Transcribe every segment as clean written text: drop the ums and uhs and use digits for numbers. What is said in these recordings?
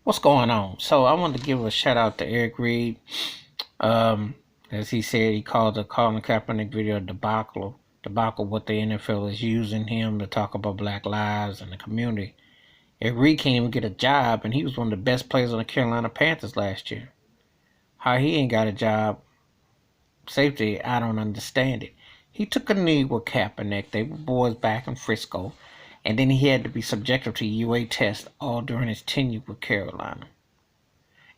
What's going on? So I wanted to give a shout out to Eric Reid. Um, as he said, he called the Colin Kaepernick video a debacle. What the NFL is using him to talk about Black lives and the community. Eric Reid can't even get a job, and he was one of the best players on the Carolina Panthers last year. How he ain't got a job, safety, I don't understand it. He took a knee with Kaepernick. They were boys back in Frisco, and then he had to be subjected to UA tests all during his tenure with Carolina.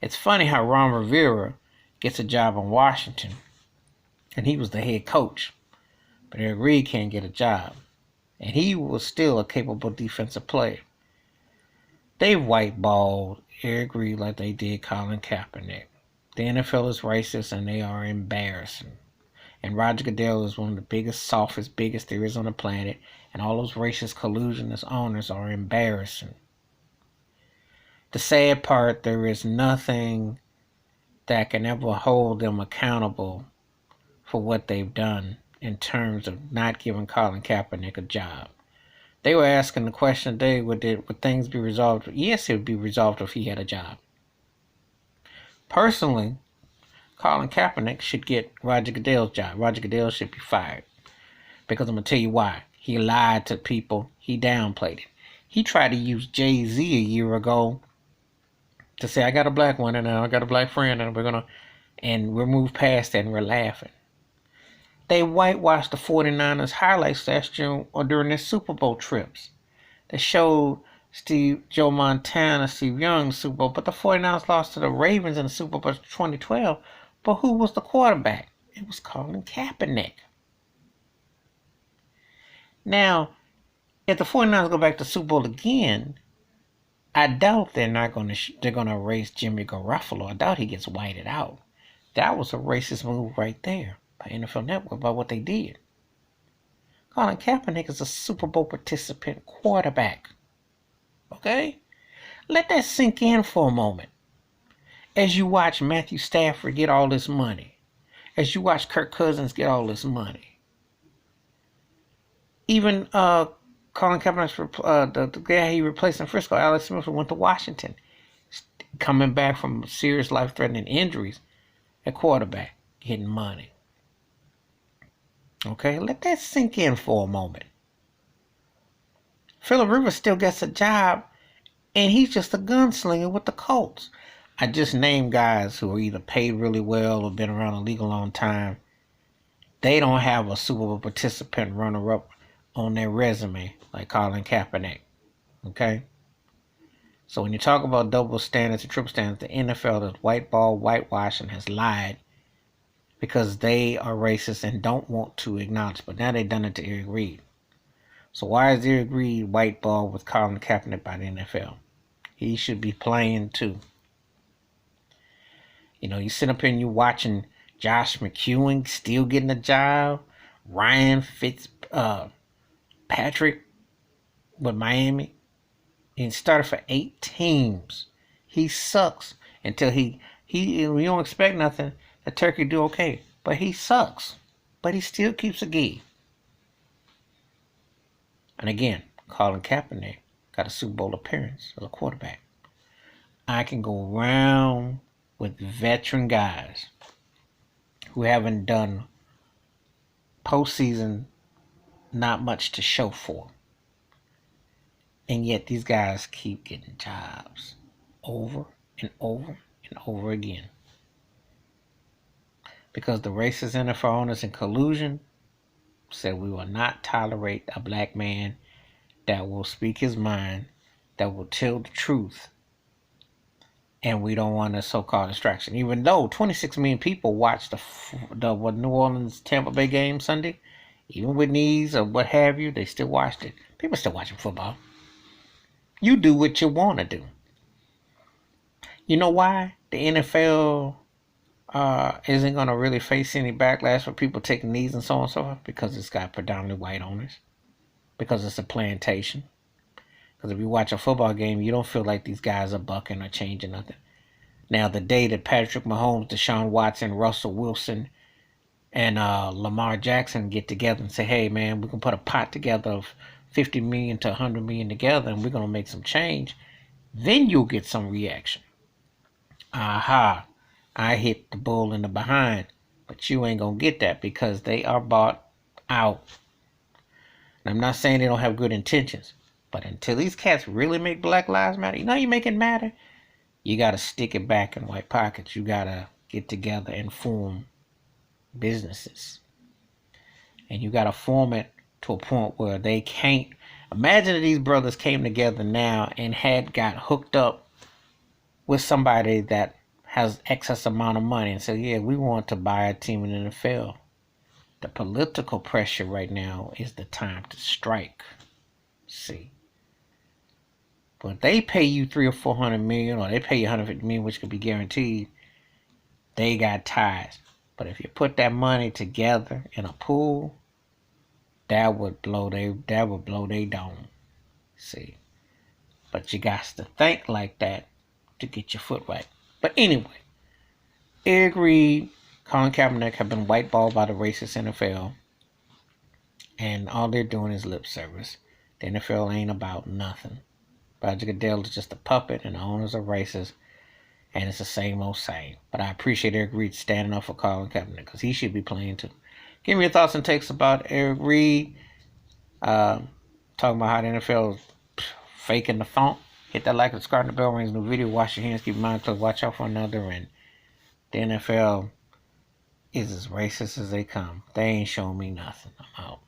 It's funny how Ron Rivera gets a job in Washington, and he was the head coach, but Eric Reid can't get a job, and he was still a capable defensive player. They whiteballed Eric Reid like they did Colin Kaepernick. The NFL is racist, and they are embarrassing. And Roger Goodell is one of the biggest, softest, biggest there is on the planet, and all those racist collusionist owners are embarrassing. The sad part, there is nothing that can ever hold them accountable for what they've done in terms of not giving Colin Kaepernick a job. They were asking the question today, would things be resolved? Yes, it would be resolved if he had a job. Personally, Colin Kaepernick should get Roger Goodell's job. Roger Goodell should be fired. Because I'm going to tell you why. He lied to people. He downplayed it. He tried to use Jay-Z a year ago to say, I got a black one and I got a black friend and we're moved past that and we're laughing. They whitewashed the 49ers highlights last year or during their Super Bowl trips. They showed Joe Montana, Steve Young in the Super Bowl, but the 49ers lost to the Ravens in the Super Bowl 2012. But who was the quarterback? It was Colin Kaepernick. Now, if the 49ers go back to the Super Bowl again, I doubt they're going to erase Jimmy Garoppolo. I doubt he gets whited out. That was a racist move right there by NFL Network by what they did. Colin Kaepernick is a Super Bowl participant quarterback. Okay? Let that sink in for a moment. As you watch Matthew Stafford get all this money, as you watch Kirk Cousins get all this money, even Colin Kaepernick, the guy he replaced in Frisco, Alex Smith, went to Washington, coming back from serious life-threatening injuries at quarterback, getting money. Okay, let that sink in for a moment. Phillip Rivers still gets a job, and he's just a gunslinger with the Colts. I just named guys who are either paid really well or been around the league a long time. They don't have a Super Bowl participant runner-up on their resume like Colin Kaepernick. Okay? So when you talk about double standards and triple standards, the NFL is whitewash and has lied because they are racist and don't want to acknowledge. But now they've done it to Eric Reid. So why is Eric Reid whiteballed with Colin Kaepernick by the NFL? He should be playing too. You know, you sit up here and you're watching Josh McEwen still getting a job. Ryan Fitzpatrick with Miami. He started for 8 teams. He sucks until we don't expect nothing. The turkey do okay. But he sucks. But he still keeps a gig. And again, Colin Kaepernick got a Super Bowl appearance as a quarterback. I can go around with veteran guys who haven't done postseason, not much to show for. And yet these guys keep getting jobs over and over and over again. Because the racist NFL owners in collusion said we will not tolerate a black man that will speak his mind, that will tell the truth, and we don't want a so-called distraction. Even though 26 million people watched the New Orleans Tampa Bay game Sunday, even with knees or what have you, they still watched it. People still watching football. You do what you want to do. You know why the NFL isn't going to really face any backlash for people taking knees and so on and so forth? Because it's got predominantly white owners. Because it's a plantation. Because if you watch a football game, you don't feel like these guys are bucking or changing nothing. Now, the day that Patrick Mahomes, Deshaun Watson, Russell Wilson, and Lamar Jackson get together and say, hey, man, we can put a pot together of 50 million to 100 million together and we're going to make some change. then you'll get some reaction. Aha, I hit the bull in the behind, but you ain't gonna get that because they are bought out. And I'm not saying they don't have good intentions, but until these cats really make Black Lives Matter, you know you make it matter? You gotta stick it back in white pockets. You gotta get together and form businesses. And you gotta form it to a point where they can't. Imagine if these brothers came together now and had got hooked up with somebody that has excess amount of money and said, yeah, we want to buy a team in the NFL. The political pressure right now is the time to strike. See. But if they pay you 300 or 400 million, or they pay you 150 million, which could be guaranteed, they got ties. But if you put that money together in a pool, that would blow they dome. See. But you got to think like that to get your foot right. But anyway, Eric Reid, Colin Kaepernick have been whiteballed by the racist NFL, and all they're doing is lip service. The NFL ain't about nothing. Roger Goodell is just a puppet, and the owners are racist, and it's the same old same. But I appreciate Eric Reid standing up for Colin Kaepernick because he should be playing too. Give me your thoughts and takes about Eric Reid. Talking about how the NFL is faking the funk. Hit that like, subscribe, and the bell rings. New video. Wash your hands. Keep your mind closed. Watch out for another. And the NFL is as racist as they come. They ain't showing me nothing. I'm out.